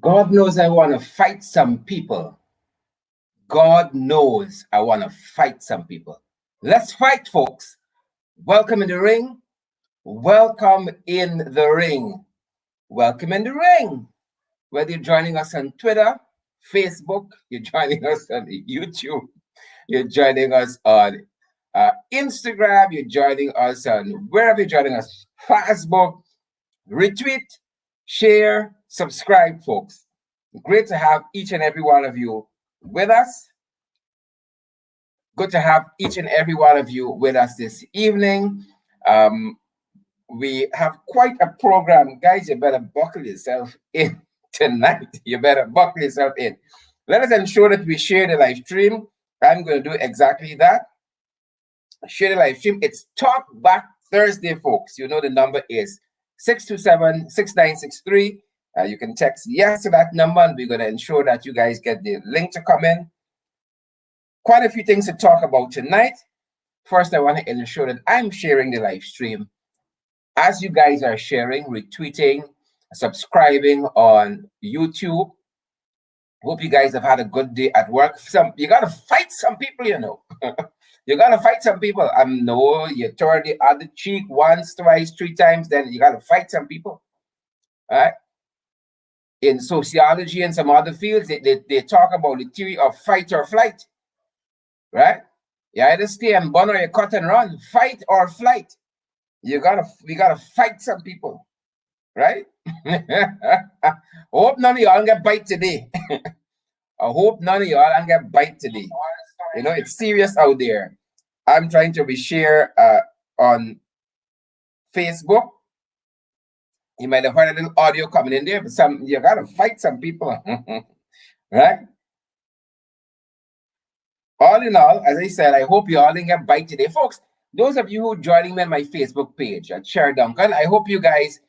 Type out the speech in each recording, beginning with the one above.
God knows I want to fight some people. God knows I want to fight some people. Let's fight, folks. Welcome in the ring. Welcome in the ring. Welcome in the ring. Whether you're joining us on Twitter, Facebook, you're joining us on YouTube, you're joining us on Instagram, you're joining us on wherever you're joining us, Facebook, retweet, share, subscribe, folks. Great to have each and every one of you with us. Good to have each and every one of you with us this evening. We have quite a program. Guys, you better buckle yourself in tonight. You better buckle yourself in. Let us ensure that we share the live stream. I'm going to do exactly that. Share the live stream. It's Talk Back Thursday, folks. You know the number is 627-6963. You can text yes to that number, and we're going to ensure that you guys get the link to come in. Quite a few things to talk about tonight. First, I want to ensure that I'm sharing the live stream. As you guys are sharing, retweeting, subscribing on YouTube. Hope you guys have had a good day at work. You got to fight some people, you know. You got to fight some people. No, you turn the other cheek once, twice, 3 times, then you got to fight some people. All right? In sociology and some other fields, they talk about the theory of fight or flight. Right? You either stay and burn or you cut and run. Fight or flight. We gotta fight some people. Right? I hope none of y'all get bite today. I hope none of y'all get bite today. You know, it's serious out there. I'm trying to reshare on Facebook. You might have heard a little audio coming in there, but you gotta fight some people. Right? All in all, as I said, I hope you all didn't get bite today. Folks, those of you who are joining me on my Facebook page at Share Duncan, I hope you guys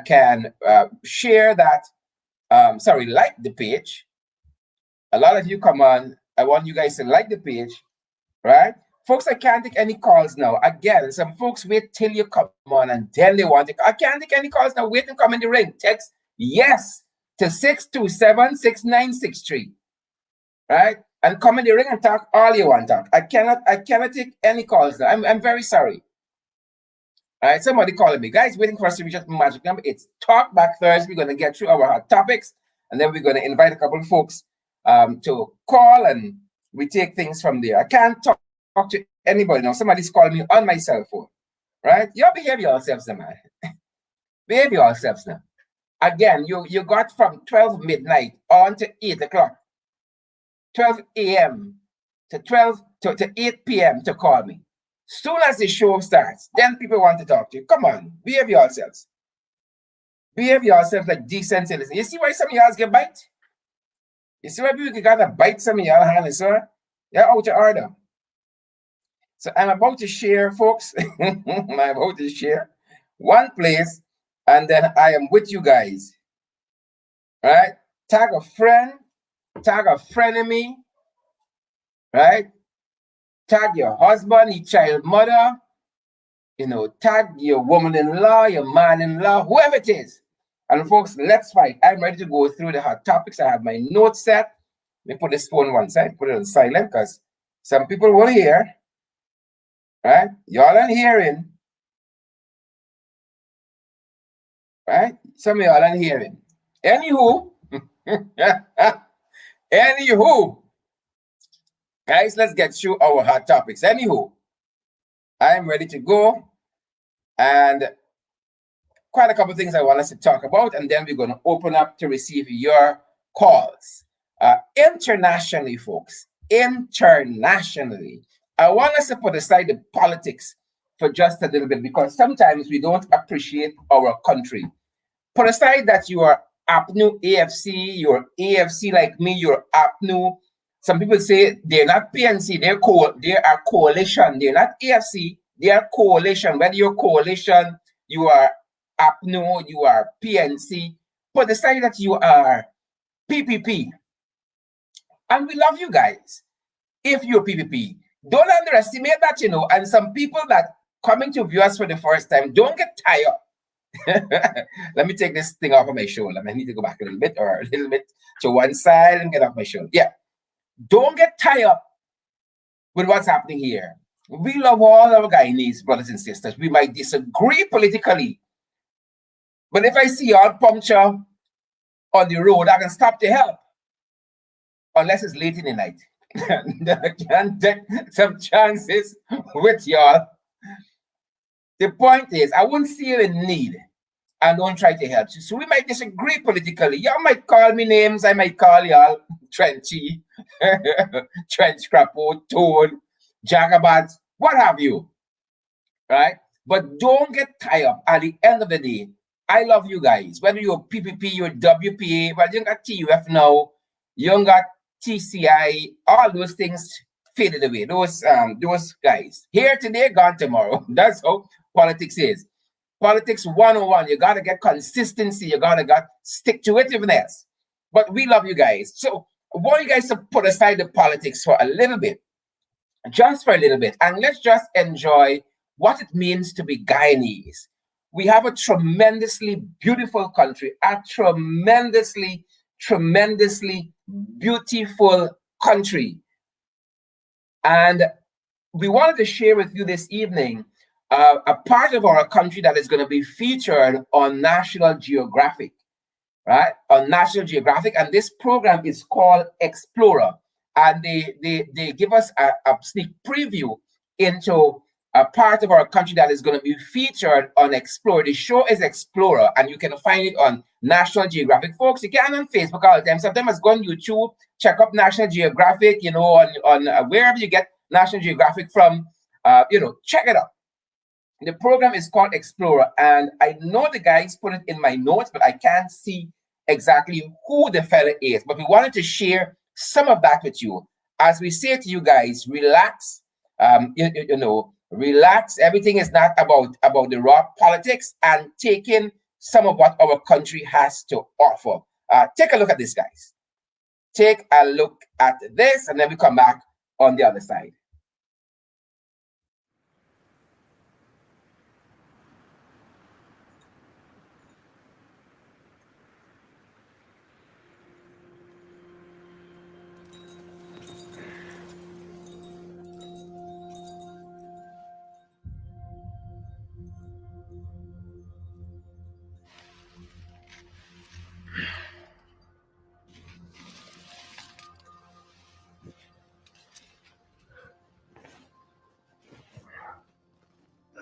can share that, like the page. A lot of you come on. I want you guys to like the page, right? Folks, I can't take any calls now. Again, some folks wait till you come on and then they want to. I can't take any calls now. Wait and come in the ring. Text yes to 627-6963, right? And come in the ring and talk all you want to talk. I cannot take any calls now. I'm very sorry. All right, somebody calling me. Guys, waiting for us to reach out the magic number. It's Talk Back Thursday. We're going to get through our hot topics, and then we're going to invite a couple of folks to call, and we take things from there. I can't talk to anybody now. Somebody's calling me on my cell phone, right? You behave yourselves now, man. Behave yourselves now. Again, you got from 12 midnight on to 8 o'clock. 12 a.m. to 8 p.m. to call me. Soon as the show starts, then people want to talk to you. Come on, behave yourselves. Behave yourselves like decent citizens. You see why some of y'all get bite? You see why people got to bite some of y'all hands, sir? You're out of order. So I'm about to share, folks. I'm about to share one place, and then I am with you guys. All right? Tag a friend. Tag a frenemy, right? Tag your husband, your child mother, you know, tag your woman-in-law, your man-in-law, whoever it is. And folks, let's fight. I'm ready to go through the hot topics. I have my notes set. Let me put this phone one side, put it on silent, because some people won't hear, right? Y'all aren't hearing, right? Some of y'all aren't hearing. Anywho, Anywho, guys, let's get through our hot topics. Anywho, I'm ready to go, and quite a couple of things I want us to talk about, and then we're going to open up to receive your calls. Internationally, folks, internationally, I want us to put aside the politics for just a little bit, because sometimes we don't appreciate our country. Put aside that you are APNU AFC, you're AFC like me, you're APNU. Some people say they're not PNC, they are coalition. They're not AFC, they are coalition. Whether you're coalition, you are APNU, you are PNC. Put aside that you are PPP. And we love you guys. If you're PPP, don't underestimate that, you know. And some people that coming to view us for the first time, don't get tired. Let me take this thing off of my shoulder. I need to go back a little bit or a little bit to one side and get off my shoulder. Yeah. Don't get tied up with what's happening here. We love all our Guyanese brothers and sisters. We might disagree politically, but if I see y'all puncture on the road, I can stop to help, unless it's late in the night. I can take some chances with y'all. The point is, I won't see you in need and don't try to help you. So we might disagree politically. Y'all might call me names. I might call y'all Trenchy, Trench Crapo, Toad, Jagabat, what have you, right? But don't get tied up. At the end of the day, I love you guys. Whether you're PPP, you're WPA, well, you got TUF now, you got TCI, all those things faded away. Those guys here today, gone tomorrow. That's how politics is. Politics 101. You gotta get consistency. You gotta stick to itiveness. But we love you guys. So I want you guys to put aside the politics for a little bit, just for a little bit, and let's just enjoy what it means to be Guyanese. We have a tremendously beautiful country, a tremendously beautiful country. And we wanted to share with you this evening a part of our country that is going to be featured on National Geographic, right? On National Geographic. And this program is called Explorer. And they give us a sneak preview into a part of our country that is going to be featured on Explorer. The show is Explorer, and you can find it on National Geographic. Folks, you can on Facebook all the time. Sometimes go on YouTube, check up National Geographic, you know, on wherever you get National Geographic from, check it out. The program is called Explorer, and I know the guys put it in my notes, but I can't see exactly who the fella is. But we wanted to share some of that with you. As we say to you guys, relax, relax. Everything is not about the raw politics, and take in some of what our country has to offer. Take a look at this, guys. Take a look at this, and then we come back on the other side.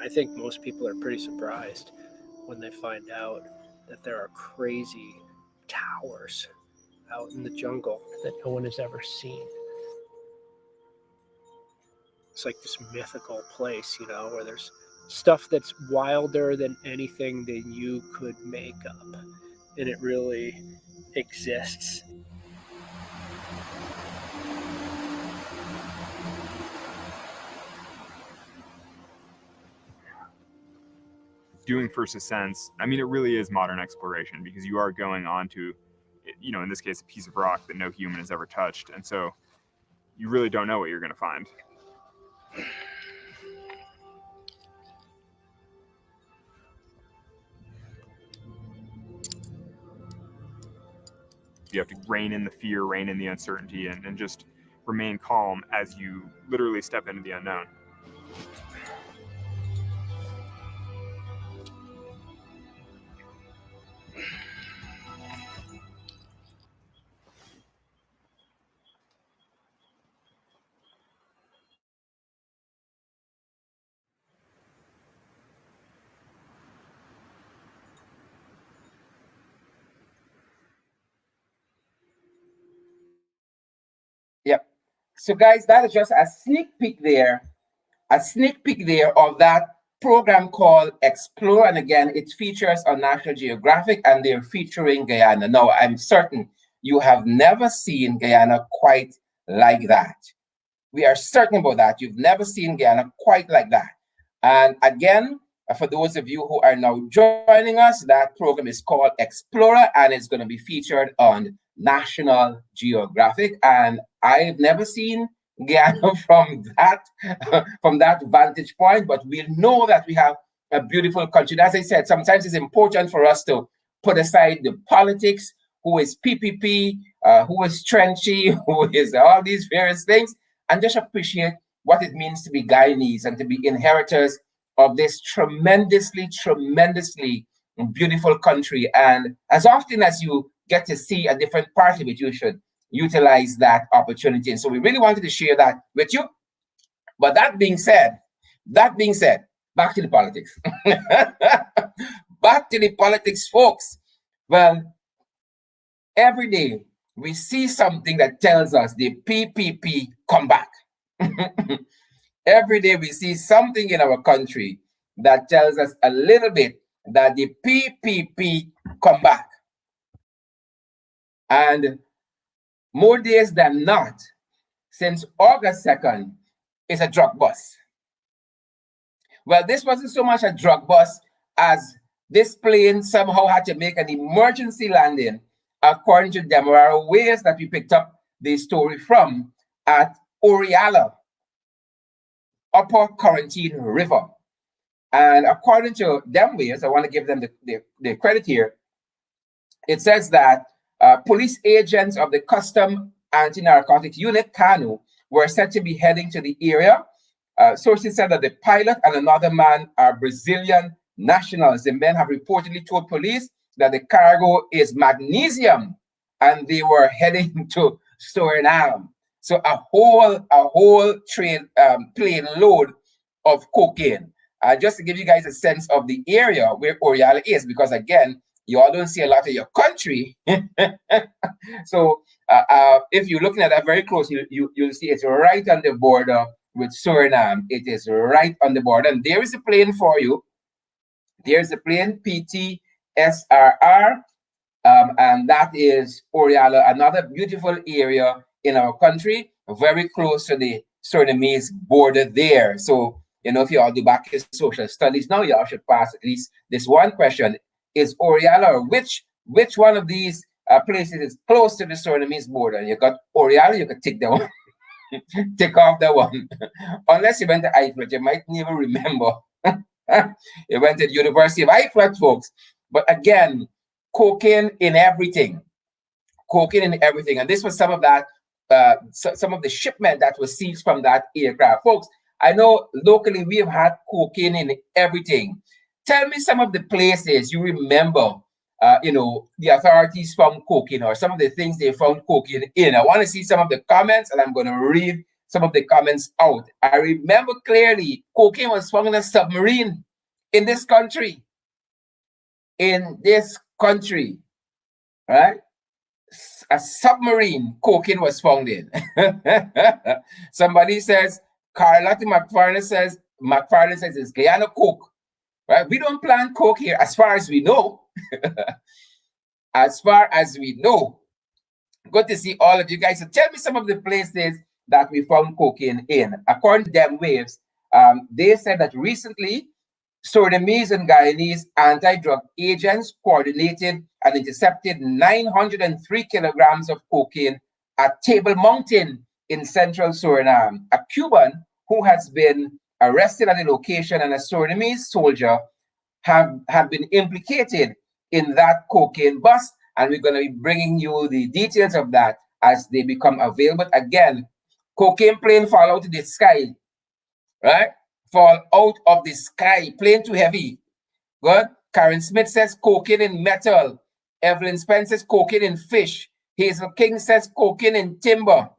I think most people are pretty surprised when they find out that there are crazy towers out in the jungle that no one has ever seen. It's like this mythical place, you know, where there's stuff that's wilder than anything that you could make up. And it really exists. Doing first ascents, I mean, it really is modern exploration, because you are going onto, you know, in this case, a piece of rock that no human has ever touched. And so you really don't know what you're going to find. You have to rein in the fear, rein in the uncertainty, and just remain calm as you literally step into the unknown. Yep. So guys, that is just a sneak peek there of that program called Explore. And again, it features on National Geographic, and they're featuring Guyana. Now, I'm certain you have never seen Guyana quite like that. We are certain about that. You've never seen Guyana quite like that. And again, for those of you who are now joining us, that program is called Explorer, and it's going to be featured on National Geographic. And I've never seen Guyana from that vantage point, but we know that we have a beautiful country. As I said, sometimes it's important for us to put aside the politics, who is PPP, who is Trenchy, who is all these various things, and just appreciate what it means to be Guyanese and to be inheritors of this tremendously, tremendously beautiful country. And as often as you get to see a different part of it, you should utilize that opportunity. And so we really wanted to share that with you. But that being said, back to the politics. Back to the politics, folks. Well, every day we see something that tells us the PPP come back. Every day we see something in our country that tells us a little bit that the PPP come back. And more days than not, since August 2nd, is a drug bust. Well, this wasn't so much a drug bust as this plane somehow had to make an emergency landing, according to Demerara Ways that we picked up the story from at Oriala, Upper Quarantine River. And according to them Ways, I want to give them the credit here. It says that police agents of the Custom Anti-Narcotics Unit, CANU, were said to be heading to the area. Sources said that the pilot and another man are Brazilian nationals. The men have reportedly told police that the cargo is magnesium and they were heading to Suriname. So a whole train plane load of cocaine. Just to give you guys a sense of the area where Oriala is, because again, you all don't see a lot of your country. So if you're looking at that very close, you'll see it's right on the border with Suriname. It is right on the border. And there is a plane for you. There's a plane, PTSRR, and that is Oriala, another beautiful area in our country, very close to the Surinamese border there. So, you know, if you all do back in social studies now, you all should pass at least this one question. Is Oriala, or which one of these places is close to the Surinamese border? You got Oriala, you could take that one. Take off that one. Unless you went to IFLAT, you might never remember. You went to the University of IFLAT, folks. But again, cocaine in everything. Cocaine in everything. And this was some of that, some of the shipment that was seized from that aircraft. Folks, I know locally we have had cocaine in everything. Tell me some of the places you remember, the authorities found cocaine, or some of the things they found cocaine in. I want to see some of the comments, and I'm going to read some of the comments out. I remember clearly cocaine was found in a submarine in this country. In this country, right? A submarine cocaine was found in. Somebody says, Carlotta McFarlane says it's Guyana coke. Right? We don't plant coke here, as far as we know. As far as we know. Good to see all of you guys. So tell me some of the places that we found cocaine in. According to them Waves, they said that recently, Surinamese and Guyanese anti-drug agents coordinated and intercepted 903 kilograms of cocaine at Table Mountain in central Suriname. A Cuban who has been arrested at the location and a Surinamese soldier have been implicated in that cocaine bust, and we're going to be bringing you the details of that as they become available. But again, cocaine plane fall out of the sky, right? Fall out of the sky, plane too heavy. Good. Karen Smith says cocaine in metal. Evelyn Spence says cocaine in fish. Hazel King says cocaine in timber.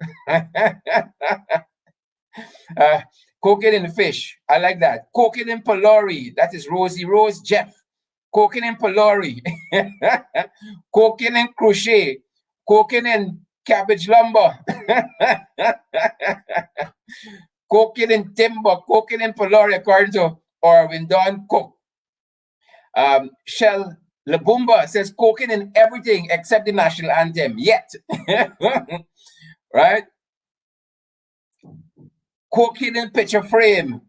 Cocaine in fish. I like that. Cocaine in Pelori. That is Rosie Rose Jeff. Cocaine in Pelori. Cocaine in crochet. Cocaine in cabbage lumber. Cocaine in timber. Cocaine in Pelori, according to Orwin Don Cook. Shell Labumba says cocaine in everything except the national anthem. Yet. Right? Cocaine in picture frame.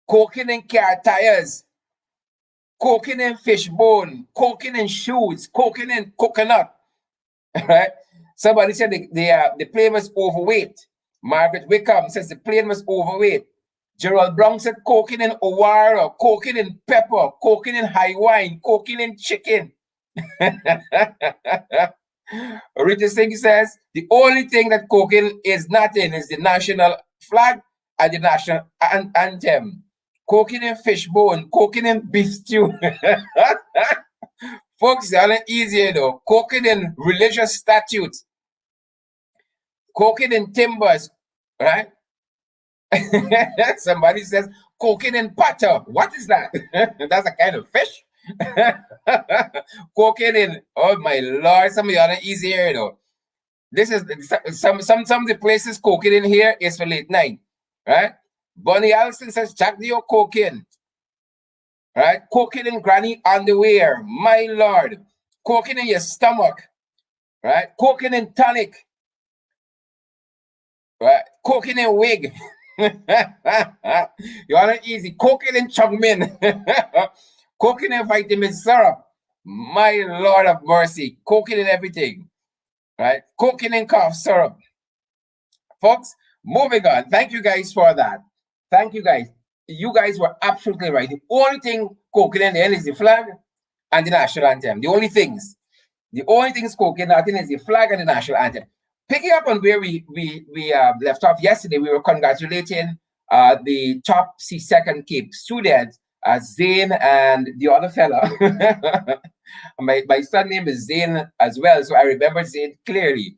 Cocaine in car tires. Cocaine in fishbone. Cocaine in shoes. Cocaine in coconut. Right? Somebody said the plane was overweight. Margaret Wickham says the plane was overweight. Gerald Brown said cocaine in Owara, cocaine in pepper, cocaine in high wine, cocaine in chicken. Rita Singh says the only thing that cocaine is not in is the national flag and the national anthem. Cocaine in fishbone, cocaine in beef stew. Folks, it's not easier though. Cocaine in religious statutes. Cocaine in timbers, right? Somebody says cocaine in patter. What is that? That's a kind of fish. Cocaine in, oh my lord, some of you are easy here though. This is some of the places cocaine in here is for late night, right? Bonnie Allison says Jack Dio cocaine, right? Cocaine in granny underwear, my lord. Cocaine in your stomach, right? Cocaine in tonic, right? Cocaine in wig. You are not easy. Cocaine in chungmin. Cocaine in vitamin syrup. My lord of mercy. Cocaine in everything. Right? Cocaine in cough syrup. Folks, moving on. Thank you guys for that. Thank you guys. You guys were absolutely right. The only thing cocaine in is the flag and the national anthem. The only things cocaine nothing is the flag and the national anthem. Picking up on where we left off yesterday, we were congratulating the top CSEC Cape students, Zane and the other fella. my son name is Zane as well, so I remember Zane clearly.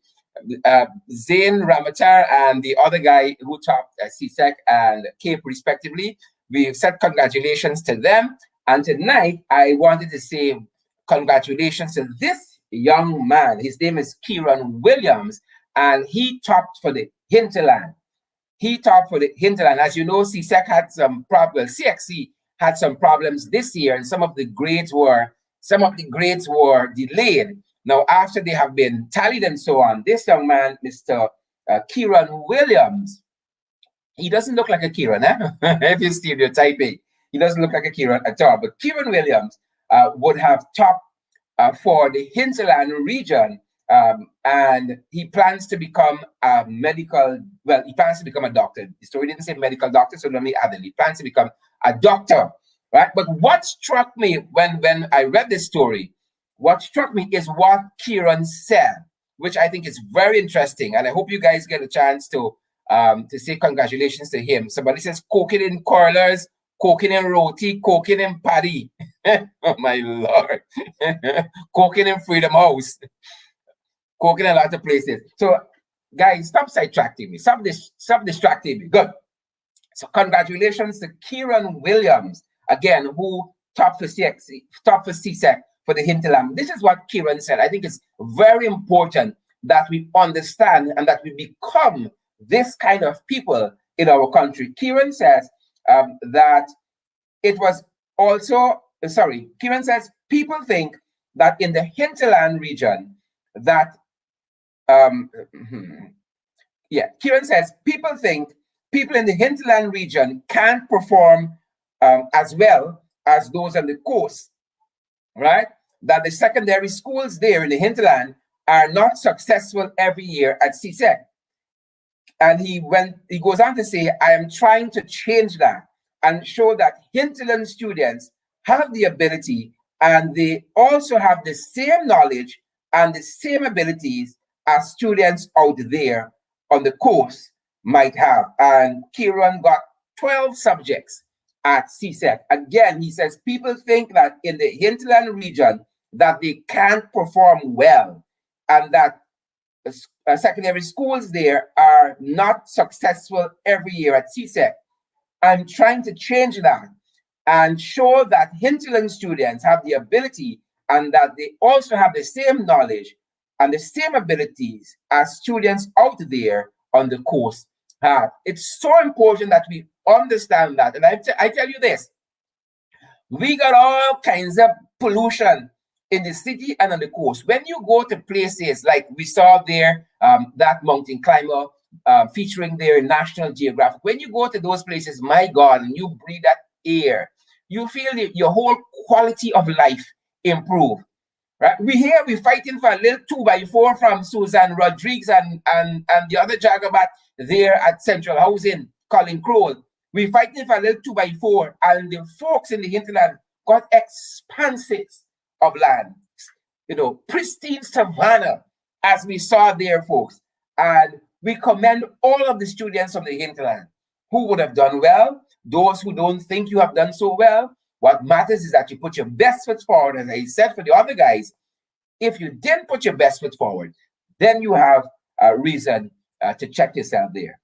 Zane Ramatar and the other guy who topped CSEC and Cape respectively. We said congratulations to them. And tonight, I wanted to say congratulations to this young man. His name is Keron Williams, and he topped for the Hinterland. He topped for the Hinterland. As you know, CSEC had some problems. CXC had some problems this year, and some of the grades were delayed. Now, after they have been tallied and so on, this young man, Mr. Keron Williams, he doesn't look like a Keron, eh? If you're stereotyping, he doesn't look like a Keron at all. But Keron Williams would have topped for the Hinterland region, and he plans to become a medical, well, he plans to become a doctor. The story didn't say medical doctor, so let me add it. He plans to become a doctor, right? But what struck me when I read this story, what struck me is what Keron said, which I think is very interesting. And I hope you guys get a chance to say congratulations to him. Somebody says cocaine in curlers, cocaine in roti, cocaine in paddy. Oh my Lord. Cocaine in Freedom House. Cocaine in a lot of places. So guys, stop sidetracking me. Stop distracting me. Good. So congratulations to Keron Williams, again, who topped for CSEC for the Hinterland. This is what Keron said. I think it's very important that we understand and that we become this kind of people in our country. Keron says that it was also, Keron says people think that in the Hinterland region that, Keron says people think people in the Hinterland region can't perform as well as those on the coast, right? That the secondary schools there in the Hinterland are not successful every year at CSEC. And he goes on to say, I am trying to change that and show that Hinterland students have the ability and they also have the same knowledge and the same abilities as students out there on the coast might have. And Keron got 12 subjects at CSEC. Again, he says people think that in the Hinterland region that they can't perform well and that secondary schools there are not successful every year at CSEC. I'm trying to change that and show that Hinterland students have the ability and that they also have the same knowledge and the same abilities as students out there on the coast have. It's so important that we understand that. And I tell you this, we got all kinds of pollution in the city and on the coast. When you go to places like we saw there, that mountain climber featuring there in National Geographic, when you go to those places, my God, and you breathe that air, you feel your whole quality of life improve. Right? We're fighting for a little 2x4 from Susan Rodriguez and the other jagabat there at Central Housing, Colin Crowell. We fighting for a little 2x4, and the folks in the hinterland got expanses of land, pristine savanna, as we saw there, folks. And we commend all of the students from the hinterland who would have done well. Those who don't think you have done so well, what matters is that you put your best foot forward. As I said for the other guys, if you didn't put your best foot forward, then you have a reason to check yourself there.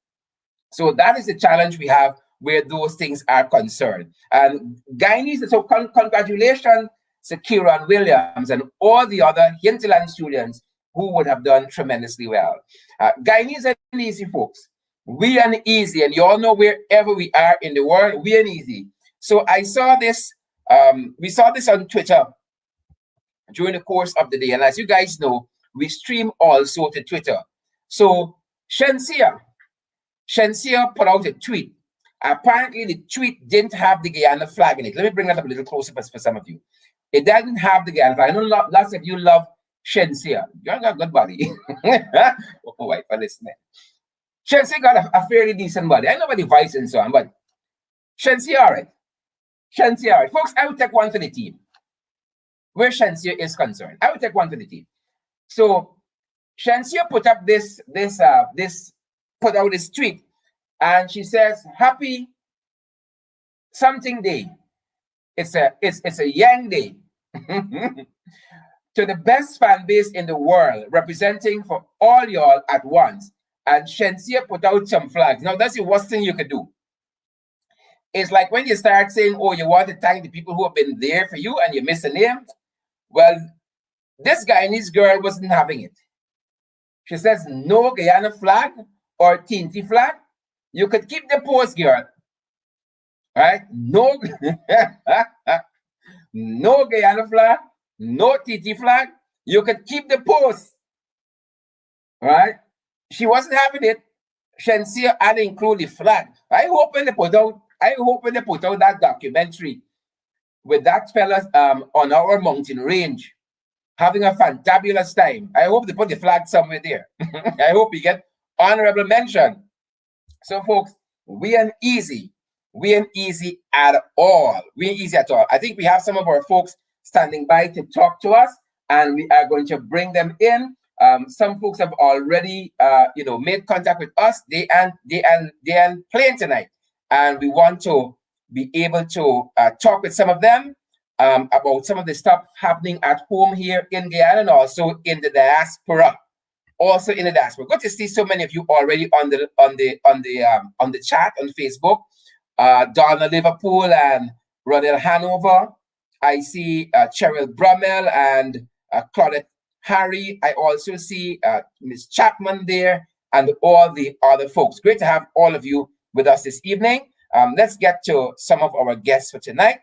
So that is the challenge we have where those things are concerned. And Guyanese, so congratulations to Keron Williams and all the other hinterland students who would have done tremendously well. Guyanese ain't easy, folks. We ain't easy, and you all know wherever we are in the world, we ain't easy. So I saw this, we saw this on Twitter during the course of the day. And as you guys know, we stream also to Twitter. So Shensia put out a tweet. Apparently, the tweet didn't have the Guyana flag in it. Let me bring that up a little closer for some of you. It doesn't have the Guyana flag. I know lots of you love Shensia. You got a good body. Oh, wait for listening. Shensia got a fairly decent body. I know about the voice and so on, but Shensia, all right. Shensia, all right. Folks, I will take one for the team. Where Shensia is concerned, I will take one for the team. So Shensia put up put out this tweet, and she says, "Happy something day. It's a Yang Day to the best fan base in the world, representing for all y'all at once." And Shensia put out some flags. Now that's the worst thing you could do. It's like when you start saying, "Oh, you want to thank the people who have been there for you," and you miss a name. Well, this Guyanese girl wasn't having it. She says, "No Guyana flag or Tinti flag. You could keep the post, girl. Right? No, no Guyana flag, no Tinti flag. You could keep the post." Right? She wasn't having it. Shensia had to include the flag. I hope when they put out that documentary with that fella on our mountain range, having a fantabulous time. I hope they put the flag somewhere there. I hope we get honorable mention. So, folks, we ain't easy. We ain't easy at all. We ain't easy at all. I think we have some of our folks standing by to talk to us, and we are going to bring them in. Some folks have already, made contact with us. They are playing tonight, and we want to be able to talk with some of them about some of the stuff happening at home here in Guyana and also in the diaspora. Good to see so many of you already on the chat on Facebook. Donna Liverpool and Ronald Hanover. I see Cheryl Brummel and Claudette Harry. I also see Miss Chapman there and all the other folks. Great to have all of you with us this evening. Let's get to some of our guests for tonight.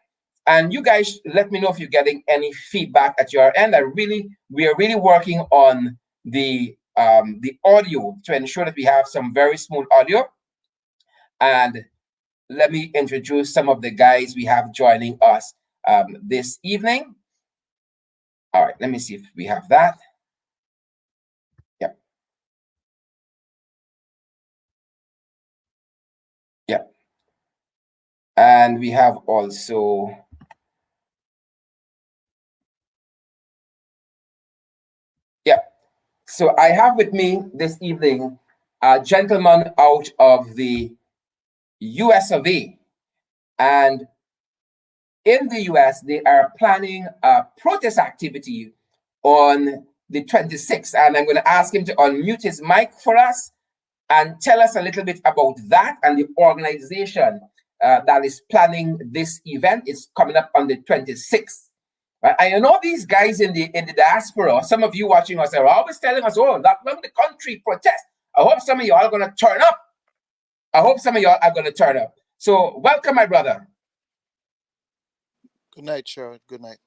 And you guys, let me know if you're getting any feedback at your end. We are really working on the audio to ensure that we have some very smooth audio. And let me introduce some of the guys we have joining us this evening. All right, let me see if we have that. Yep. Yep. And we have also so I have with me this evening a gentleman out of the US of A. And in the US, they are planning a protest activity on the 26th. And I'm going to ask him to unmute his mic for us and tell us a little bit about that and the organization that is planning this event. It's coming up on the 26th. Right? I know these guys in the diaspora, some of you watching us are always telling us, "Oh, that when the country protest." I hope some of you are going to turn up. So welcome, my brother. Good night, Sharon. Good night.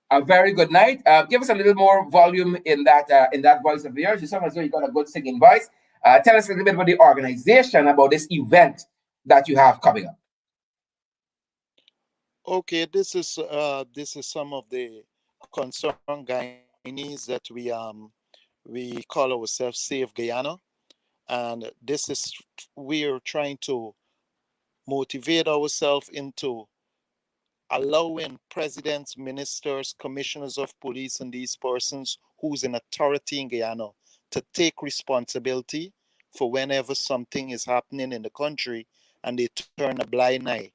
A very good night. Give us a little more volume in that voice of yours. You sound as though you got a good singing voice. Tell us a little bit about the organization, about this event that you have coming up. Okay, this is some of the concerned Guyanese that we call ourselves Save Guyana, and this is we're trying to motivate ourselves into allowing presidents, ministers, commissioners of police, and these persons who's in authority in Guyana to take responsibility for whenever something is happening in the country and they turn a blind eye.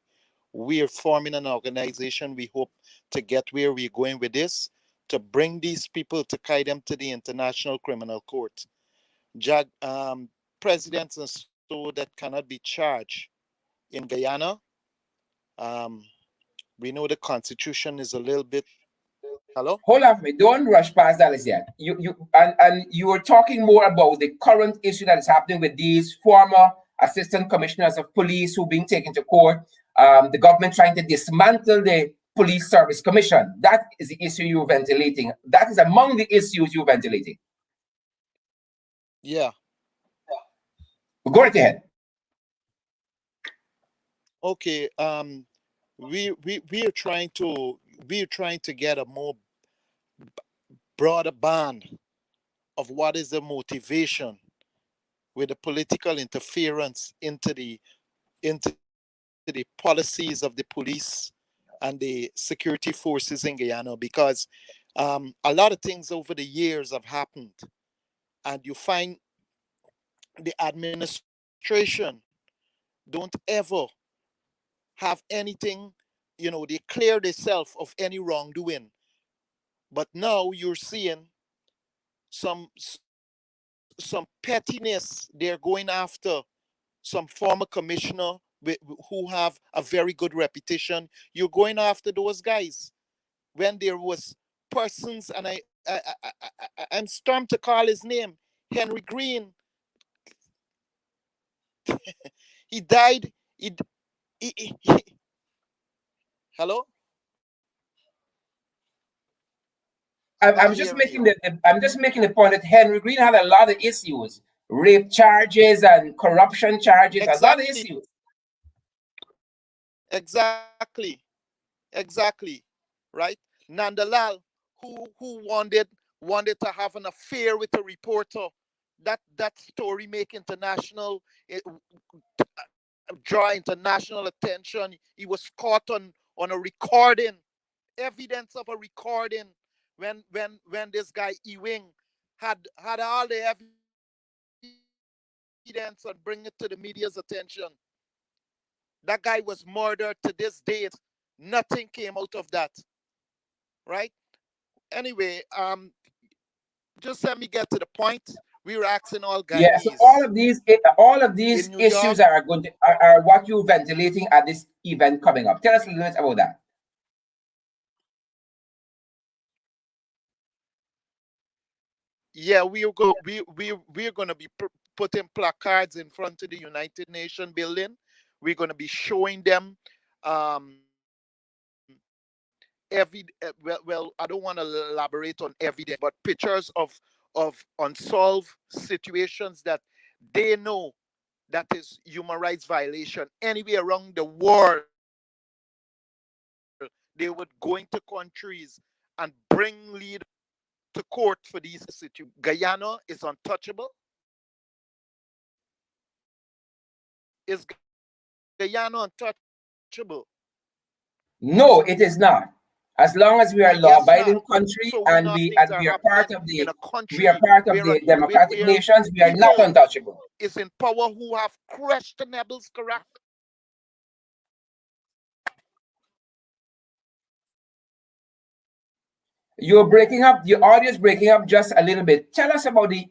We are forming an organization. We hope to get where we're going with this, to bring these people to carry them to the International Criminal Court. Presidents and so that cannot be charged in Guyana. We know the constitution is a little bit. Hello? Hold on for me. Don't rush past that as yet. And you were talking more about the current issue that is happening with these former assistant commissioners of police who are being taken to court. The government trying to dismantle the Police Service Commission. That is the issue you're ventilating. That is among the issues you're ventilating. Yeah. Go right ahead. Okay. We're trying to get a more broader band of what is the motivation with the political interference into the policies of the police and the security forces in Guyana, because a lot of things over the years have happened, and you find the administration don't ever have anything, they clear themselves of any wrongdoing. But now you're seeing some pettiness. They're going after some former commissioner who have a very good reputation. You're going after those guys when there was persons, and I'm stumped to call his name, Henry Green. He died. He hello. I'm just making the point that Henry Green had a lot of issues, rape charges and corruption charges, Exactly. a lot of issues. Exactly. Right? Nandalal, who wanted to have an affair with a reporter. That story make draw international attention. He was caught on a recording, evidence of a recording when this guy Ewing had all the evidence and bring it to the media's attention. That guy was murdered. To this date, nothing came out of that. Right? Anyway, just let me get to the point. We were asking all Guyanese. Yeah, so all of these issues are what you're ventilating at this event coming up. Tell us a little bit about that. Yeah, we're going to be putting placards in front of the United Nations building. We're going to be showing them well, I don't want to elaborate on evidence, but pictures of unsolved situations that they know that is human rights violation anywhere around the world. They would go into countries and bring leaders to court for these situations. Guyana is untouchable. Is Guyana untouchable? No, it is not. As long as we are a law-abiding country, so and we are part of the democratic nations, we are not untouchable. Is in power who have crushed the rebels, correct? You're breaking up. Your audio is breaking up just a little bit. Tell us about the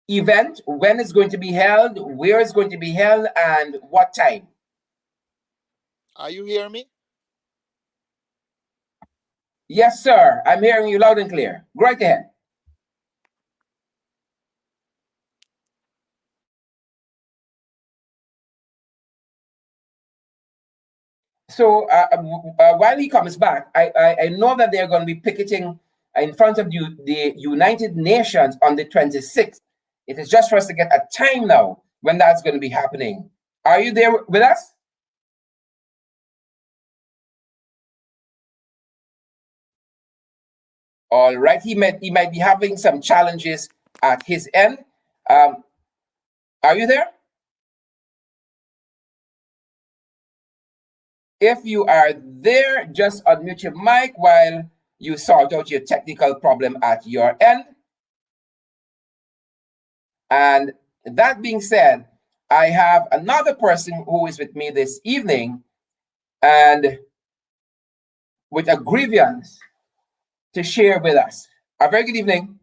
event, when it's going to be held, where it's going to be held, and what time. Are you hearing me? Yes, sir. I'm hearing you loud and clear. Go right ahead. So while he comes back, I know that they're going to be picketing in front of the United Nations on the 26th. It is just for us to get a time now when that's going to be happening. Are you there with us? All right. He might be having some challenges at his end. Are you there? If you are there, just unmute your mic while you sort out your technical problem at your end. And that being said, I have another person who is with me this evening and with a grievance to share with us. A very good evening.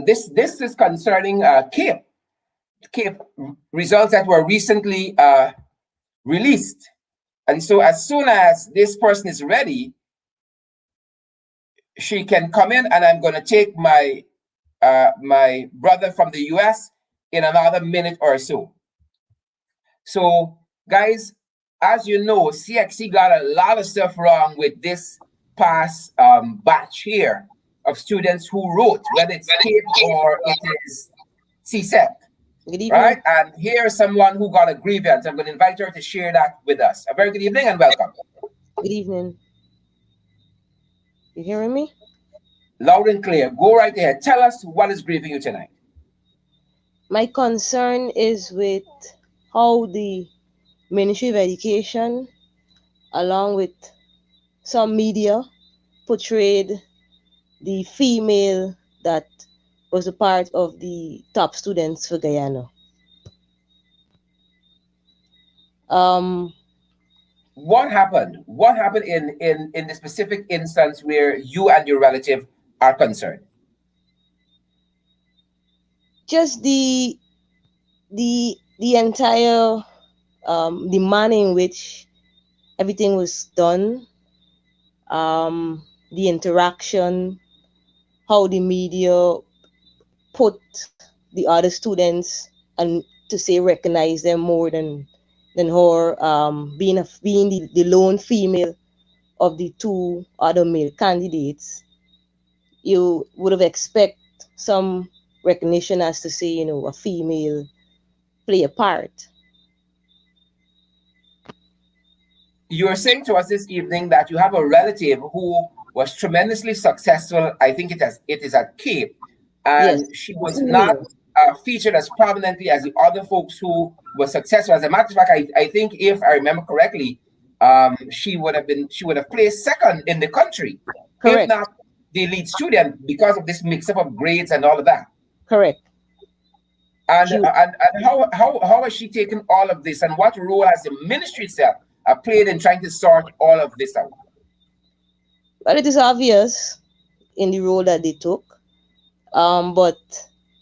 This is concerning CAPE results that were recently released. And so as soon as this person is ready, she can come in, and I'm going to take my my brother from the US in another minute or so. So guys, as you know, CXC got a lot of stuff wrong with this past batch here of students who wrote, whether it's CAPE or it is CSEC. Good evening. Right? And here's someone who got a grievance. I'm going to invite her to share that with us. A very good evening and welcome. Good evening. You hearing me? Loud and clear. Go right ahead. Tell us what is grieving you tonight. My concern is with how the Ministry of Education, along with some media, portrayed the female that was a part of the top students for Guyana. What happened? What happened in the specific instance where you and your relative are concerned? Just the entire the manner in which everything was done, the interaction, how the media put the other students and to say recognize them more than her, being the lone female of the two other male candidates. You would have expected some recognition as to say, you know, a female play a part. You are saying to us this evening that you have a relative who was tremendously successful. I think it is at CAPE, and Yes. she was not featured as prominently as the other folks who were successful. As a matter of fact, I think if I remember correctly, she would have placed second in the country, Correct. if not the lead student, because of this mix-up of grades and all of that. Correct. And how has she taken all of this, and what role has the ministry itself played in trying to sort all of this out? Well, it is obvious in the role that they took, but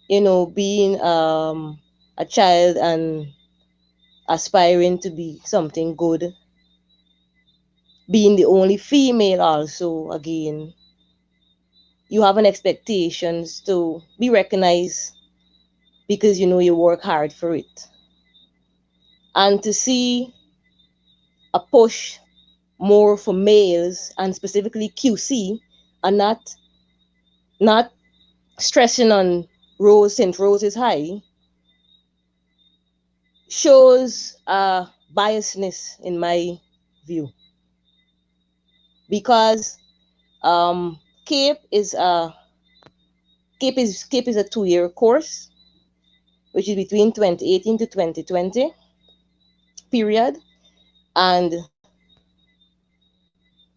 you know, being a child and aspiring to be something good, being the only female also, again, you have an expectations to be recognized because you know you work hard for it. And to see a push more for males and specifically QC, and not stressing on Rose since Rose is high, shows biasness in my view. Because CAPE is a 2-year course, which is between 2018 to 2020 period, and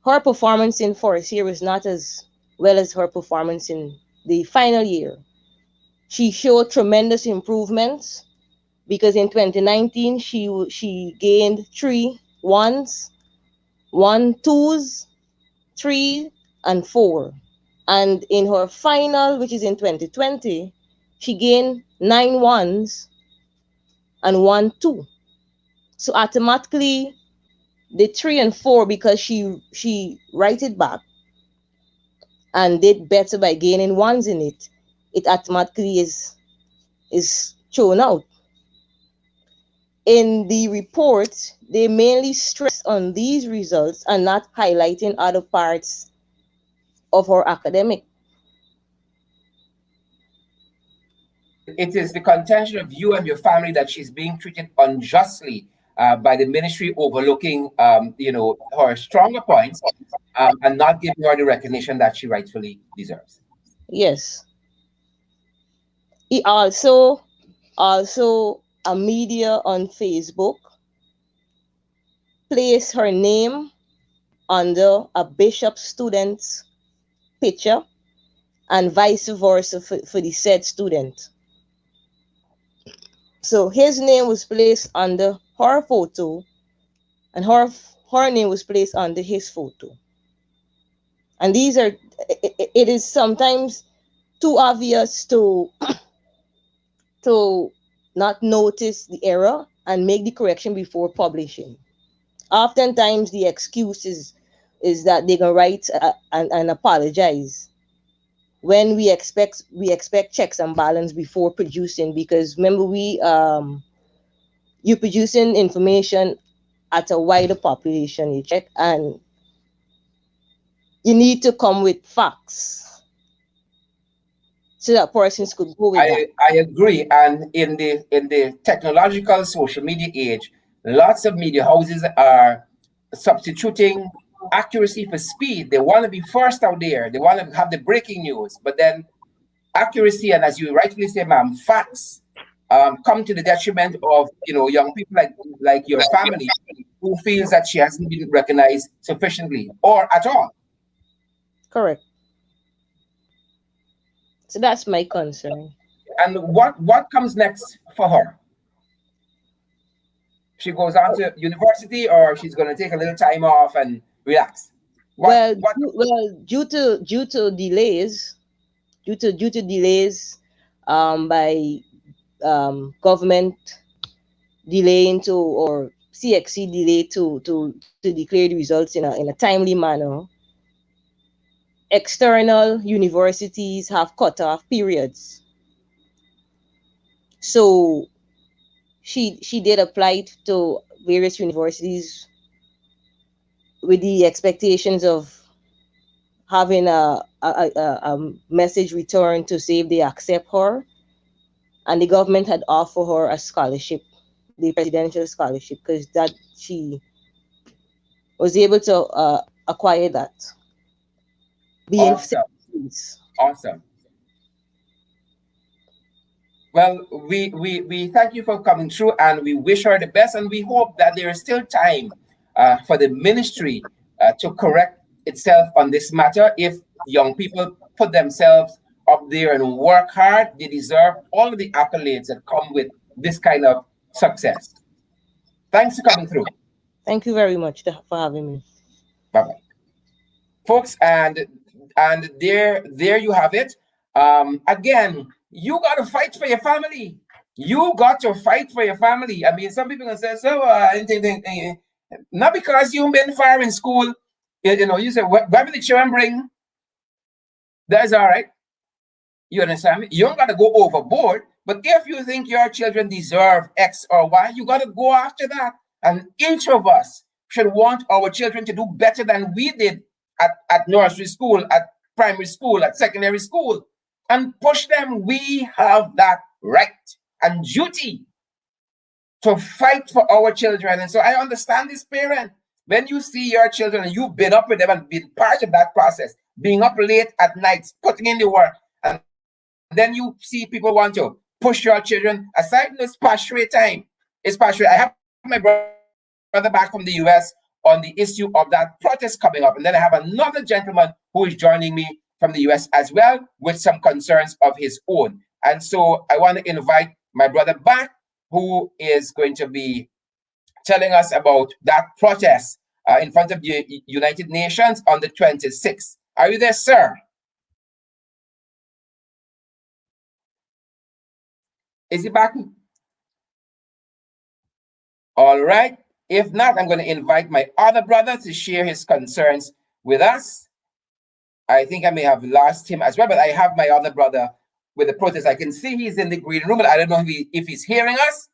her performance in first year was not as well as her performance in the final year. She showed tremendous improvements because in 2019 she gained 3 1s, 1 2s, 3 and 4. And in her final, which is in 2020, she gained 9 1s and 1 2. So automatically the 3 and 4, because she righted back and did better by gaining 1s in it, it automatically is thrown out. In the report, they mainly stress on these results and not highlighting other parts of her academic. It is the contention of you and your family that she's being treated unjustly by the ministry, overlooking her stronger points and not giving her the recognition that she rightfully deserves. Yes. It also Also, a media on Facebook placed her name under a bishop student's picture and vice versa for the said student. So his name was placed under her photo and her name was placed under his photo. And these are, it is sometimes too obvious to to not notice the error and make the correction before publishing. Oftentimes the excuse is that they can write and apologize when we expect checks and balance before producing, because remember you're producing information at a wider population, you check, and you need to come with facts so that persons could go with that. I agree. And in the technological social media age, lots of media houses are substituting accuracy for speed. They want to be first out there. They want to have the breaking news, but then accuracy and, as you rightfully say, ma'am, facts come to the detriment of young people like your family, who feels that she hasn't been recognized sufficiently or at all. Correct. So that's my concern. And what comes next for her? She goes on to university, or she's going to take a little time off and relax? Well, due to delays, by government delaying to, or CXC delay to declare the results in a timely manner, external universities have cut off periods. So she did apply to various universities with the expectations of having a message returned to see if they accept her. And the government had offered her a scholarship, the presidential scholarship, because that she was able to acquire that. Awesome. Well, we thank you for coming through, and we wish her the best, and we hope that there is still time for the ministry to correct itself on this matter. If young people put themselves up there and work hard, they deserve all of the accolades that come with this kind of success. Thanks for coming through. Thank you very much for having me. Bye-bye. Folks, and there you have it. Again, you got to fight for your family. You got to fight for your family. I mean, some people can say, so, not because you've been far in school, you say, whatever the children bring, that's all right. You understand me? You don't got to go overboard. But if you think your children deserve X or Y, you got to go after that. And each of us should want our children to do better than we did at nursery school, at primary school, at secondary school, and push them. We have that right and duty to fight for our children. And so I understand this, parent. When you see your children and you've been up with them and been part of that process, being up late at nights, putting in the work, and then you see people want to push your children aside. It's past time. It's past. I have my brother back from the US on the issue of that protest coming up. And then I have another gentleman who is joining me from the US as well with some concerns of his own. And so I want to invite my brother back, who is going to be telling us about that protest in front of the United Nations on the 26th. Are you there, sir? Is he back? All right. If not, I'm going to invite my other brother to share his concerns with us. I think I may have lost him as well, but I have my other brother with the protest. I can see he's in the green room, but I don't know if he's hearing us.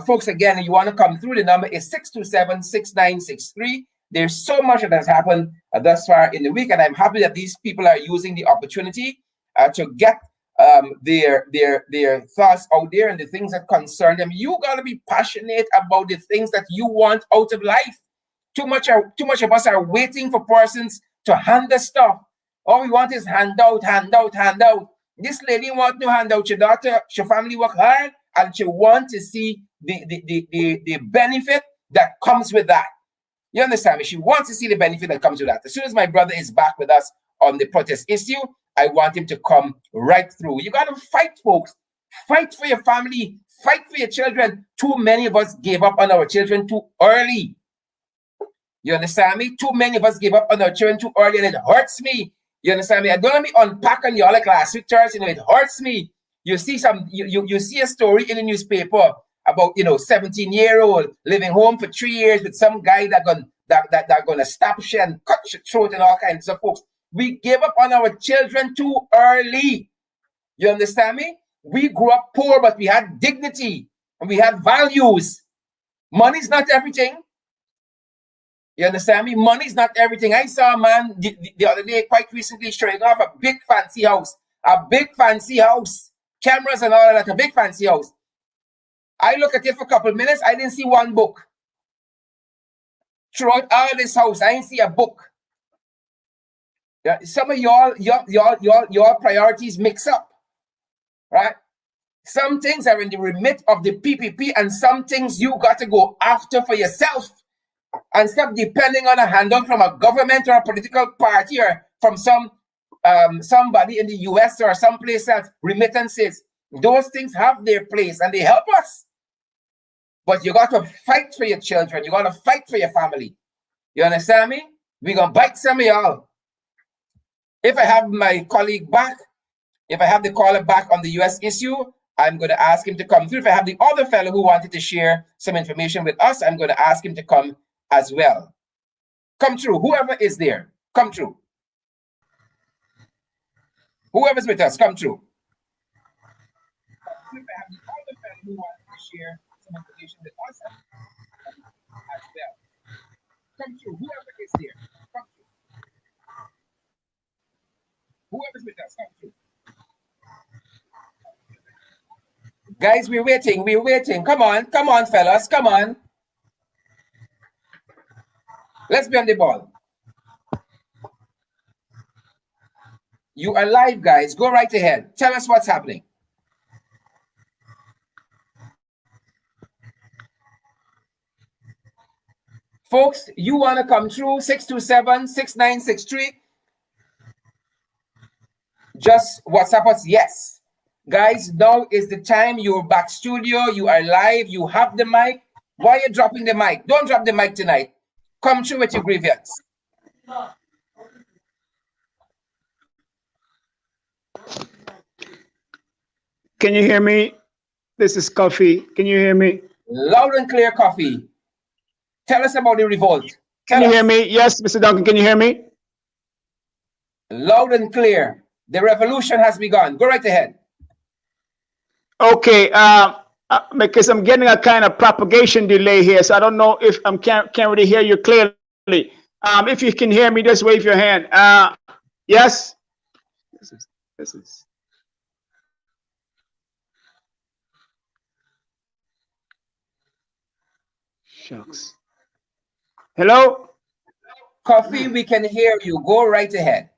Folks, again, you want to come through, the number is 627-6963. There's so much that has happened thus far in the week, and I'm happy that these people are using the opportunity to get their thoughts out there and the things that concern them. You got to be passionate about the things that you want out of life. Too much of us are waiting for persons to hand us stuff. All we want is handout. This lady want no handout. Your daughter, your family work hard, and she wants to see the benefit that comes with that. You understand me? She wants to see the benefit that comes with that. As soon as my brother is back with us on the protest issue, I want him to come right through. You got to fight, folks. Fight for your family. Fight for your children. Too many of us gave up on our children too early. You understand me? Too many of us gave up on our children too early, and it hurts me. You understand me? I don't want me unpacking y'all like last week, church. You know, it hurts me. You see you see a story in the newspaper about 17-year-old living home for 3 years with some guy that gonna stab you and cut your throat and all kinds of folks. We gave up on our children too early. You understand me? We grew up poor, but we had dignity and we had values. Money's not everything. You understand me? Money's not everything. I saw a man the other day, quite recently, showing off a big fancy house. A big fancy house. Cameras and all of that, a big fancy house. I look at it for a couple of minutes, I didn't see one book. Throughout all this house, I didn't see a book. Yeah, some of your priorities mix up, right? Some things are in the remit of the PPP, and some things you got to go after for yourself, and stop depending on a handout from a government or a political party or from somebody in the US or someplace else. Remittances, those things have their place and they help us. But you got to fight for your children. You got to fight for your family. You understand me? We're going to bite some of y'all. If I have my colleague back, if I have the caller back on the US issue, I'm going to ask him to come through. If I have the other fellow who wanted to share some information with us, I'm going to ask him to come as well. Come through. Whoever is there, come through. Whoever's with us, come through. If I have the other fellow who wanted to share some information with us as well. Come through. Whoever is there, come through. Whoever's with us, come through. Guys, we're waiting. We're waiting. Come on, fellas. Come on. Let's be on the ball. You are live, guys. Go right ahead. Tell us what's happening. Folks, you want to come through 627-6963? Just WhatsApp us, yes. Guys, now is the time. You're back studio. You are live. You have the mic. Why are you dropping the mic? Don't drop the mic tonight. Come through with your grievance. Can you hear me? This is Coffee. Can you hear me? Loud and clear, Coffee. Tell us about the revolt. Can you hear me? Yes, Mr. Duncan, can you hear me? Loud and clear. The revolution has begun. Go right ahead. Okay, because I'm getting a kind of propagation delay here, so I don't know if I can't really hear you clearly. If you can hear me, just wave your hand. Yes? This is. Shucks. Hello? Coffee, we can hear you. Go right ahead.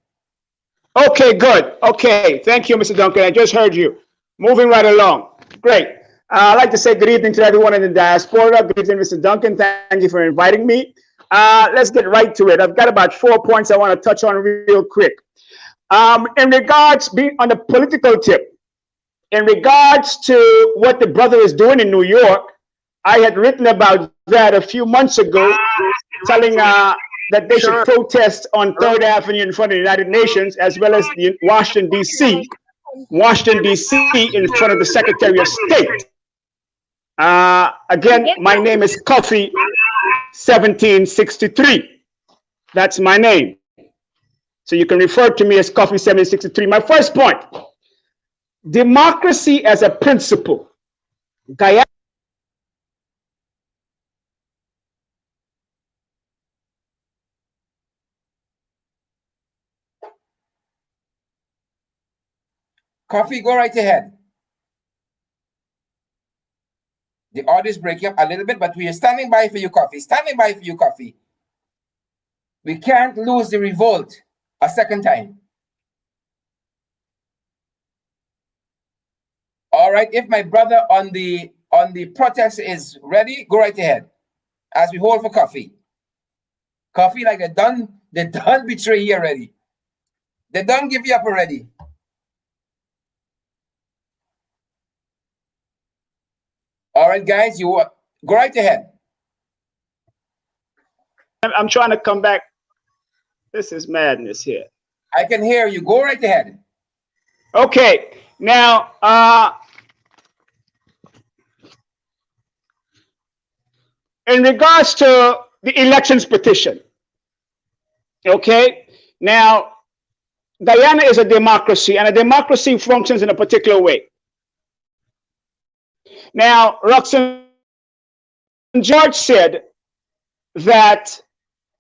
Okay, good. Okay, thank you, Mr. Duncan. I just heard you. Moving right along. Great. I'd like to say good evening to everyone in the diaspora. Good evening, Mr. Duncan. Thank you for inviting me. Let's get right to it. I've got about 4 points I want to touch on real quick. In regards, being on the political tip, in regards to what the brother is doing in New York, I had written about that a few months ago, telling that they should protest on 3rd Avenue in front of the United Nations, as well as the Washington, D.C. In front of the Secretary of State. Again, my name is Coffee 1763. That's my name. So you can refer to me as Coffee 1763. My first point, democracy as a principle. Guyana. Coffee, go right ahead. The audio is breaking up a little bit, but we are standing by for you, Coffee. Standing by for you, Coffee. We can't lose the revolt a second time. All right, if my brother on the protest is ready, go right ahead. As we hold for coffee. Coffee, like they done betray you already. They done give you up already. All right, guys, you go right ahead. I'm trying to come back. This is madness here. I can hear you. Go right ahead. Okay, now in regards to the elections petition, okay, now Guyana is a democracy, and a democracy functions in a particular way. Now, Roxanne George said that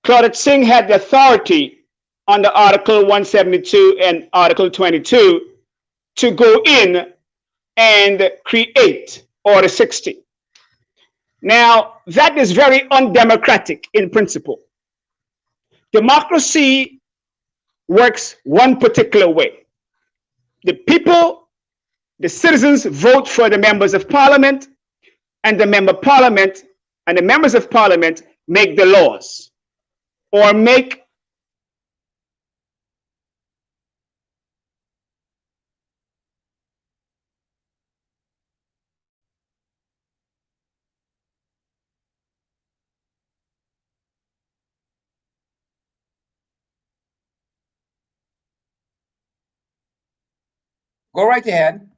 Claudette Singh had the authority under Article 172 and Article 22 to go in and create Order 60. Now, that is very undemocratic in principle. Democracy works one particular way. The people, the citizens vote for the members of parliament, and the members of parliament make the laws or make Go right ahead.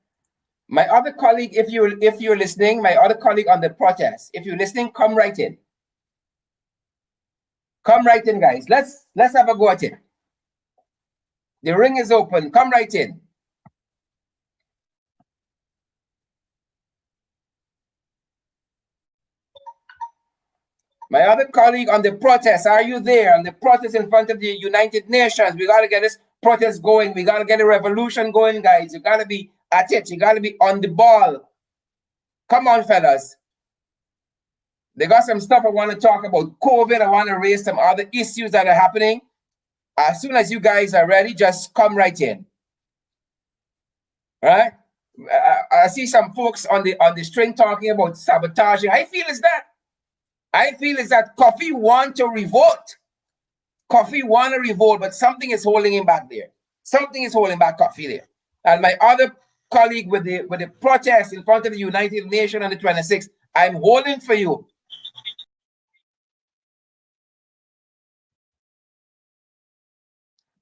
My other colleague, if you're listening, my other colleague on the protest, if you're listening, come right in. Come right in, guys. Let's have a go at it. The ring is open. Come right in. My other colleague on the protest, are you there? On the protest in front of the United Nations. We got to get this protest going. We got to get a revolution going, guys. You got to be at it. You got to be on the ball. Come on, fellas. They got some stuff I want to talk about. COVID, I want to raise some other issues that are happening. As soon as you guys are ready, just come right in. All right? I see some folks on the string talking about sabotaging. I feel is that Coffee want to revolt. Coffee want to revolt, but something is holding him back there. Something is holding back Coffee there. And my other colleague with the protest in front of the United Nations on the 26th, I'm holding for you.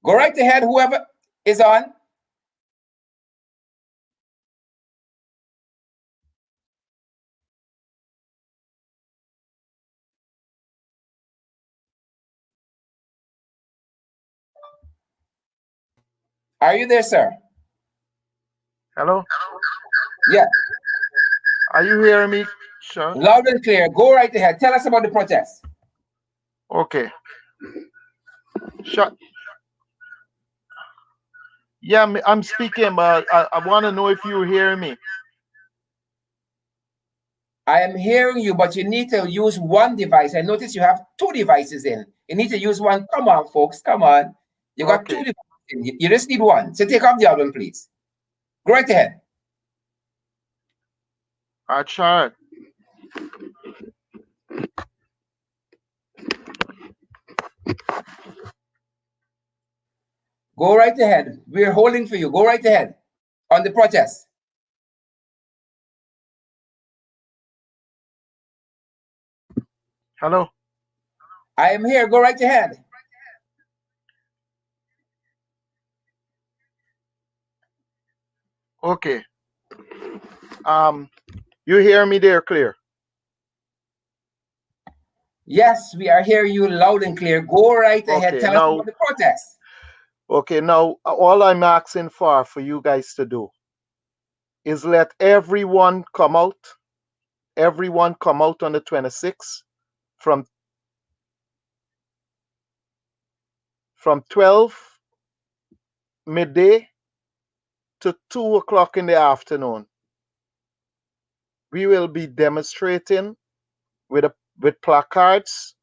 Go right ahead, whoever is on. Are you there, sir? Hello? Yeah. Are you hearing me, Sean? Loud and clear. Go right ahead. Tell us about the protest. Okay. Sean. Yeah, I'm speaking, but I want to know if you're hearing me. I am hearing you, but you need to use one device. I notice you have two devices in. You need to use one. Come on, folks. Come on. You got two devices in. You just need one. So take off the other one, please. Go right ahead. I tried. Go right ahead. We're holding for you. Go right ahead on the protest. Hello? I am here. Go right ahead. Okay. You hear me there clear? Yes, we are hearing you loud and clear. Go right ahead. Tell us about the protest. Okay, now all I'm asking for you guys to do is let everyone come out. Everyone come out on the 26th from 12 midday to 2 o'clock in the afternoon. We will be demonstrating with placards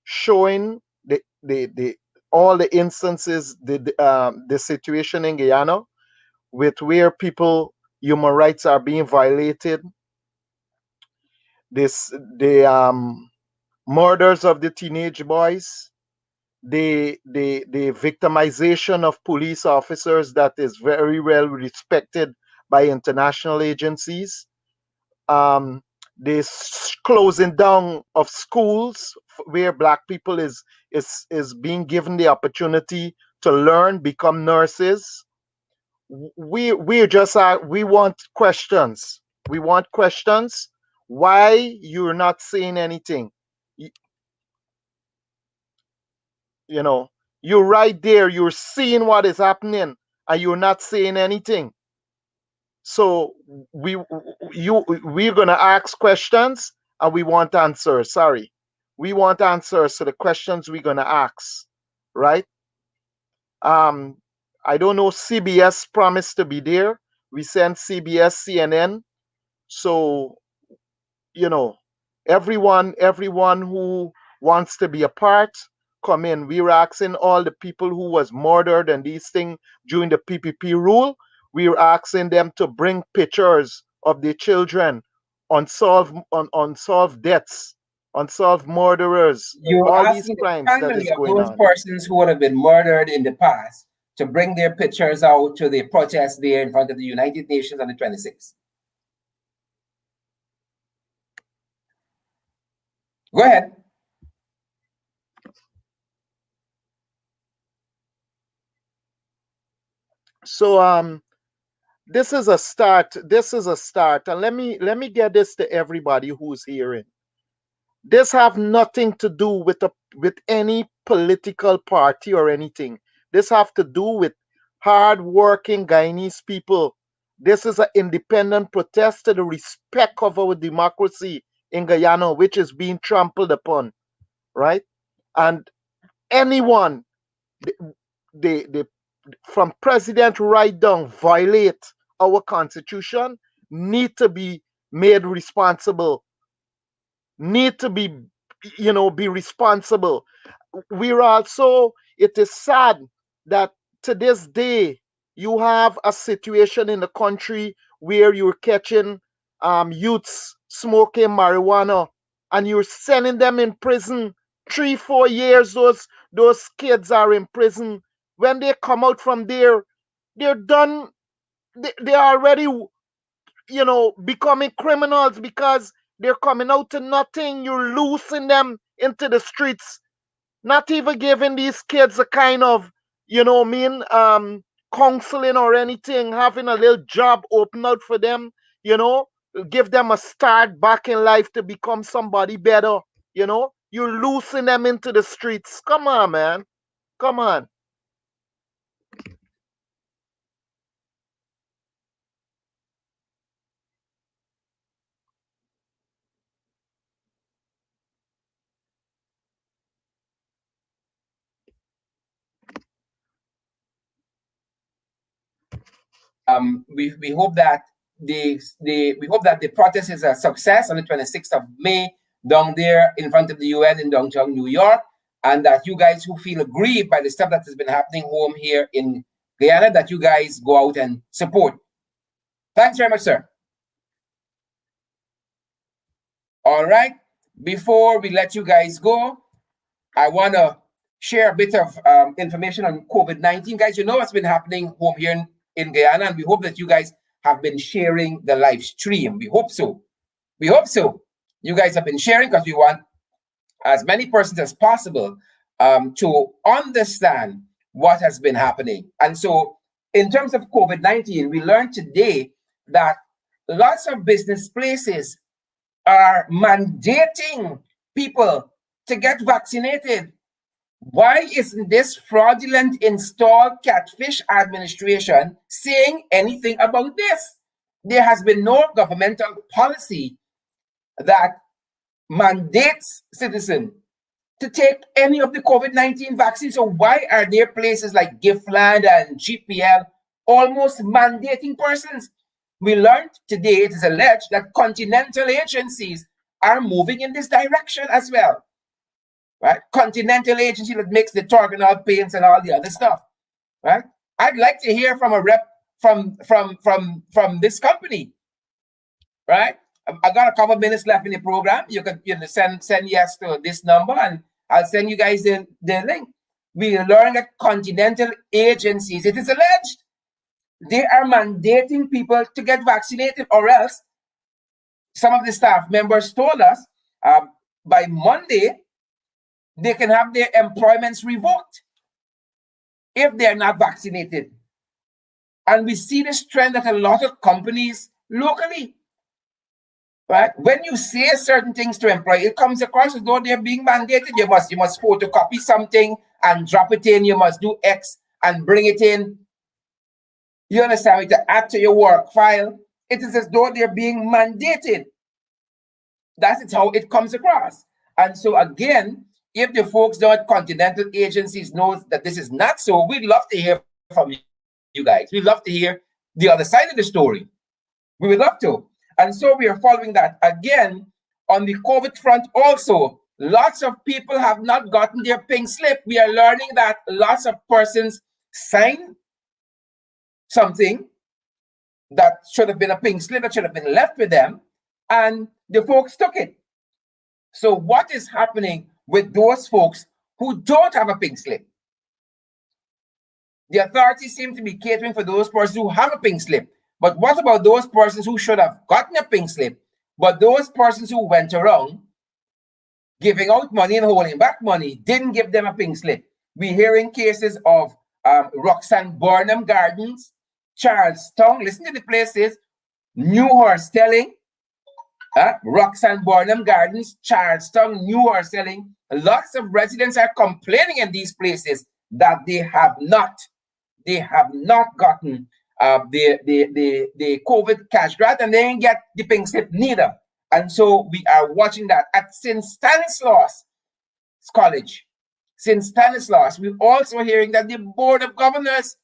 showing all the instances, the situation in Guyana, with where people, human rights are being violated. The murders of the teenage boys, the victimization of police officers that is very well respected by international agencies, the closing down of schools where black people is being given the opportunity to learn, become nurses. We just are, we want questions. We want questions. Why you're not saying anything? You know, you're right there, you're seeing what is happening, and you're not saying anything. So we're gonna ask questions and we want answers. Sorry. We want answers to the questions we're gonna ask, right? I don't know, CBS promised to be there. We sent CBS, CNN. So, you know, everyone who wants to be a part, come in. We're asking all the people who was murdered and these things during the PPP rule. We're asking them to bring pictures of their children, unsolved deaths, unsolved murderers, You're all these asking the crimes that family is of going those on. persons who would have been murdered in the past to bring their pictures out to the protest there in front of the United Nations on the 26th. Go ahead. So this is a start. This is a start. And let me get this to everybody who's hearing. This have nothing to do with any political party or anything. This have to do with hard-working Guyanese people. This is an independent protest to the respect of our democracy in Guyana, which is being trampled upon, right? And anyone, the from president right down, violate our constitution, need to be made responsible, need to be, be responsible. We're also, it is sad that to this day you have a situation in the country where you're catching youths smoking marijuana and you're sending them in prison 3-4 years. Those kids are in prison. When they come out from there, they're done. They're already becoming criminals because they're coming out to nothing. You're loosing them into the streets, not even giving these kids a kind of, counseling or anything, having a little job open out for them, give them a start back in life to become somebody better. You're loosing them into the streets. Come on, man. Come on. We hope that we hope that the protest is a success on the 26th of May down there in front of the UN in downtown New York, and that you guys who feel aggrieved by the stuff that has been happening home here in Guyana, that you guys go out and support. Thanks very much, sir. All right. Before we let you guys go, I want to share a bit of information on COVID-19. Guys, you know what's been happening home here in Guyana, and we hope that you guys have been sharing the live stream. We hope so. We hope so. You guys have been sharing because we want as many persons as possible to understand what has been happening. And so in terms of COVID-19, we learned today that lots of business places are mandating people to get vaccinated. Why isn't this fraudulent installed catfish administration saying anything about this? There has been no governmental policy that mandates citizens to take any of the COVID-19 vaccines. So why are there places like Giftland and GPL almost mandating persons? We learned today, it is alleged, that continental agencies are moving in this direction as well. Right? Continental agency that makes the Torganol paints and all the other stuff. Right? I'd like to hear from a rep from this company, right? I got a couple minutes left in the program. You can send yes to this number, and I'll send you guys the link. We learn that continental agencies, it is alleged, they are mandating people to get vaccinated, or else some of the staff members told us by Monday they can have their employments revoked if they are not vaccinated. And we see this trend at a lot of companies locally. Right? When you say certain things to employees, it comes across as though they're being mandated. You must photocopy something and drop it in. You must do X and bring it in. You understand? To add to your work file. It is as though they're being mandated. That's how it comes across. And so again, if the folks down at continental agencies knows that this is not so, we'd love to hear from you guys. We'd love to hear the other side of the story. We would love to. And so we are following that. Again, on the COVID front also, lots of people have not gotten their pink slip. We are learning that lots of persons signed something that should have been a pink slip, that should have been left with them, and the folks took it. So what is happening with those folks who don't have a pink slip? The authorities seem to be catering for those persons who have a pink slip. But what about those persons who should have gotten a pink slip, but those persons who went around giving out money and holding back money didn't give them a pink slip? We're hearing cases of Roxanne Burnham Gardens, Charlestown, listen to the places, Newhurst Telling, Roxanne Burnham Gardens, Charlestown, Newhurst Telling. Lots of residents are complaining in these places that they have not gotten the COVID cash grant, and they didn't get the pink slip neither. And so we are watching that at St. Stanislaus College. St. Stanislaus, we're also hearing that the Board of Governors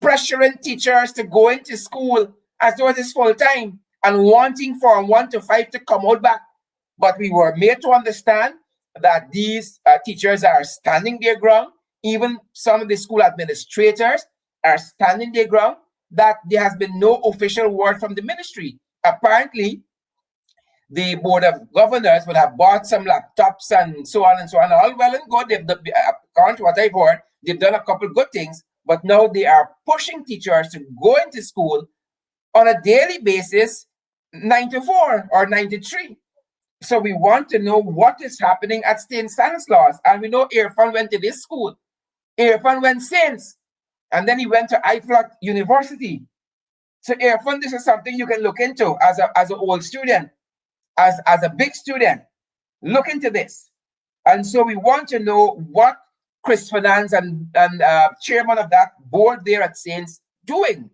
pressuring teachers to go into school as though it is full time and wanting Form 1 to 5 to come out back. But we were made to understand that these teachers are standing their ground. Even some of the school administrators are standing their ground, that there has been no official word from the ministry. Apparently, the Board of Governors would have bought some laptops and so on and so on. All well and good. According to what I've heard, they've done a couple good things, but now they are pushing teachers to go into school on a daily basis, 9 to 4 or 9 to 3. So we want to know what is happening at St. Stanislaus. And we know Irfan went to this school. Irfan went since. And then he went to IFLOC University. So Irfan, this is something you can look into as an old student, as a big student. Look into this. And so we want to know what Chris Finance and chairman of that board there at Saints doing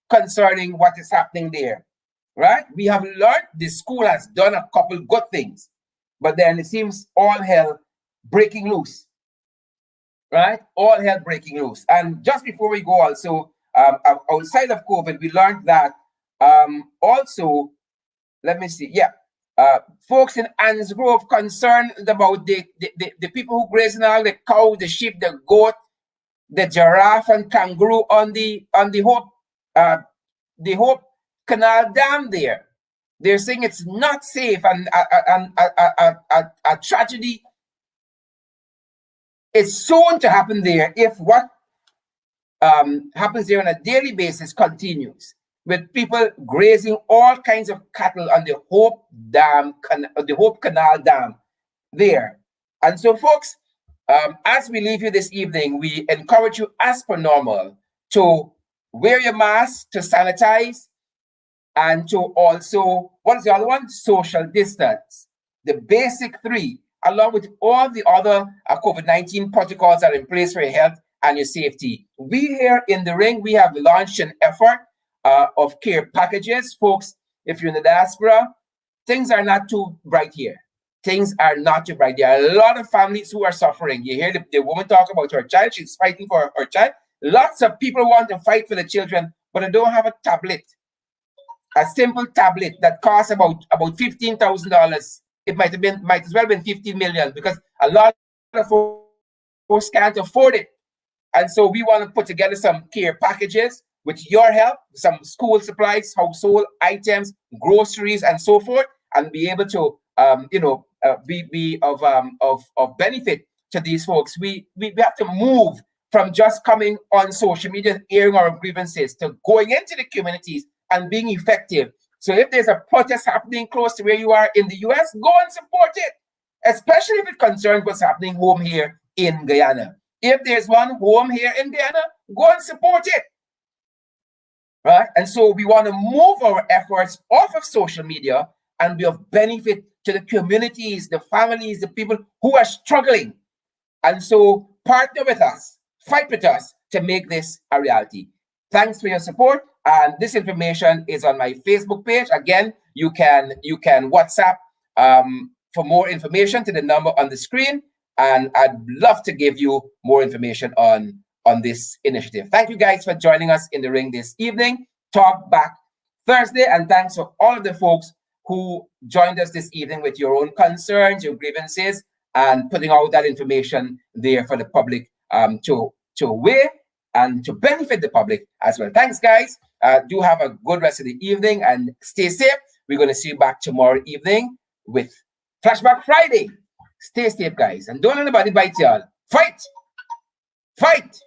concerning what is happening there. Right? We have learned the school has done a couple good things, but then it seems all hell breaking loose. Right? All hell breaking loose. And just before we go also, outside of COVID, we learned that also, let me see, folks in Anns Grove concerned about the people who graze all the cow, the sheep, the goat, the giraffe and kangaroo on the Hope Canal Dam there. They're saying it's not safe, and a tragedy is soon to happen there if what happens there on a daily basis continues, with people grazing all kinds of cattle on the Hope Dam, the Hope Canal Dam there. And so, folks, as we leave you this evening, we encourage you, as per normal, to wear your mask, to sanitize, and to also, what is the other one? Social distance. The basic three, along with all the other COVID-19 protocols that are in place for your health and your safety. We here in the Ring, we have launched an effort of care packages. Folks, if you're in the diaspora, things are not too bright here. Things are not too bright. There are a lot of families who are suffering. You hear the woman talk about her child. She's fighting for her child. Lots of people want to fight for the children, but they don't have a tablet. A simple tablet that costs about $15,000. It might as well been 15 million, because a lot of folks can't afford it. And so we want to put together some care packages. with your help, some school supplies, household items, groceries, and so forth, and be able to, be of benefit to these folks. We have to move from just coming on social media and airing our grievances to going into the communities and being effective. So if there's a protest happening close to where you are in the US, go and support it, especially if it concerns what's happening home here in Guyana. If there's one home here in Guyana, go and support it. Right? And so we want to move our efforts off of social media and be of benefit to the communities, the families, the people who are struggling. And so partner with us, fight with us to make this a reality. Thanks for your support. And this information is on my Facebook page. Again, you can WhatsApp for more information to the number on the screen. And I'd love to give you more information on this initiative. Thank you guys for joining us in the ring this evening. Talk back Thursday. And thanks for all of the folks who joined us this evening with your own concerns, your grievances, and putting out that information there for the public to weigh and to benefit the public as well. Thanks, guys. Do have a good rest of the evening and stay safe. We're going to see you back tomorrow evening with Flashback Friday. Stay safe, guys. And don't let anybody bite y'all. Fight! Fight!